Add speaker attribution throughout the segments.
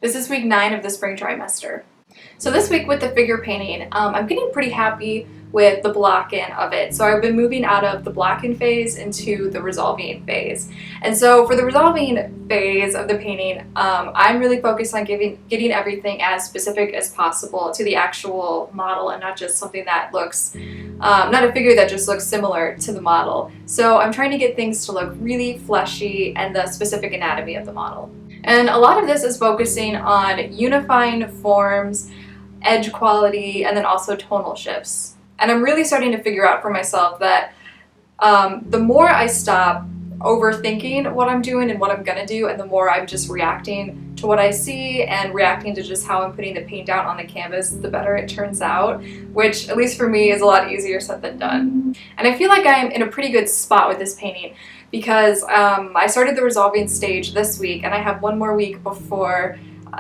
Speaker 1: This is week 9 of the spring trimester. So this week with the figure painting, I'm getting pretty happy with the block-in of it. So I've been moving out of the block-in phase into the resolving phase. And so for the resolving phase of the painting, I'm really focused on getting everything as specific as possible to the actual model and not just something that looks, not a figure that just looks similar to the model. So I'm trying to get things to look really fleshy and the specific anatomy of the model. And a lot of this is focusing on unifying forms, edge quality, and then also tonal shifts. And I'm really starting to figure out for myself that the more I stop overthinking what I'm doing and what I'm gonna do, and the more I'm just reacting to what I see and reacting to just how I'm putting the paint down on the canvas, the better it turns out, which at least for me is a lot easier said than done. And I feel like I'm in a pretty good spot with this painting because I started the resolving stage this week and I have one more week before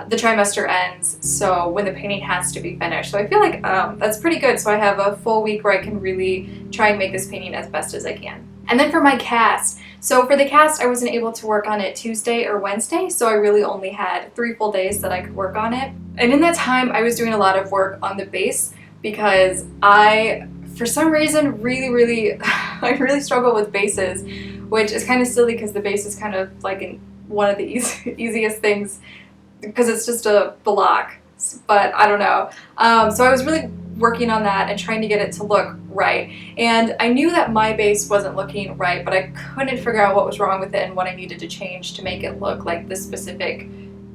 Speaker 1: the trimester ends, so when the painting has to be finished. So I feel like that's pretty good, so I have a full week where I can really try and make this painting as best as I can. And then for my cast, so for the cast I wasn't able to work on it Tuesday or Wednesday, so I really only had 3 full days that I could work on it. And in that time I was doing a lot of work on the base because I, for some reason, I really struggle with bases, which is kind of silly because the base is kind of like one of the easiest things because it's just a block, but I don't know. So I was really working on that and trying to get it to look right. And I knew that my base wasn't looking right, but I couldn't figure out what was wrong with it and what I needed to change to make it look like the specific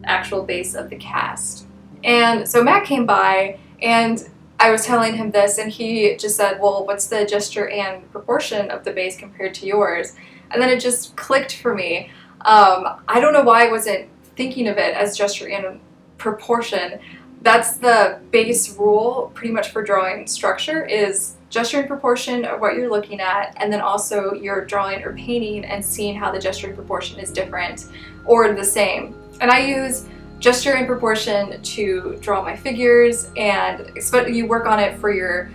Speaker 1: actual base of the cast. And so Matt came by and I was telling him this and he just said, well, what's the gesture and proportion of the base compared to yours? And then it just clicked for me. I don't know why I wasn't thinking of it as gesture and proportion. That's the base rule pretty much for drawing structure, is gesture and proportion of what you're looking at, and then also you're drawing or painting and seeing how the gesture and proportion is different or the same. And I use gesture and proportion to draw my figures, and you work on it for your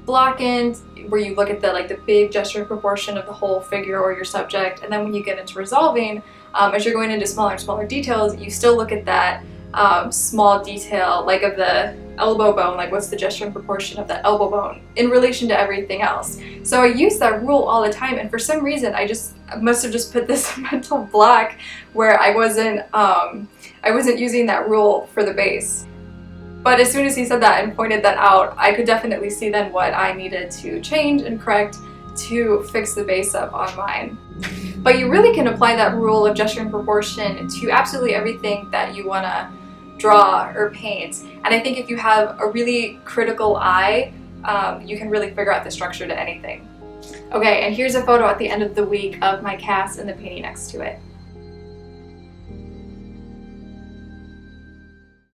Speaker 1: block-in, where you look at the big gesture and proportion of the whole figure or your subject, and then when you get into resolving, as you're going into smaller and smaller details, you still look at that small detail, like of the elbow bone, like what's the gesture and proportion of that elbow bone in relation to everything else. So I use that rule all the time, and for some reason I must have just put this mental block where I wasn't using that rule for the base. But as soon as he said that and pointed that out, I could definitely see then what I needed to change and correct to fix the base up on mine. But you really can apply that rule of gesture and proportion to absolutely everything that you want to draw or paint. And I think if you have a really critical eye, you can really figure out the structure to anything. Okay, and here's a photo at the end of the week of my cast and the painting next to it.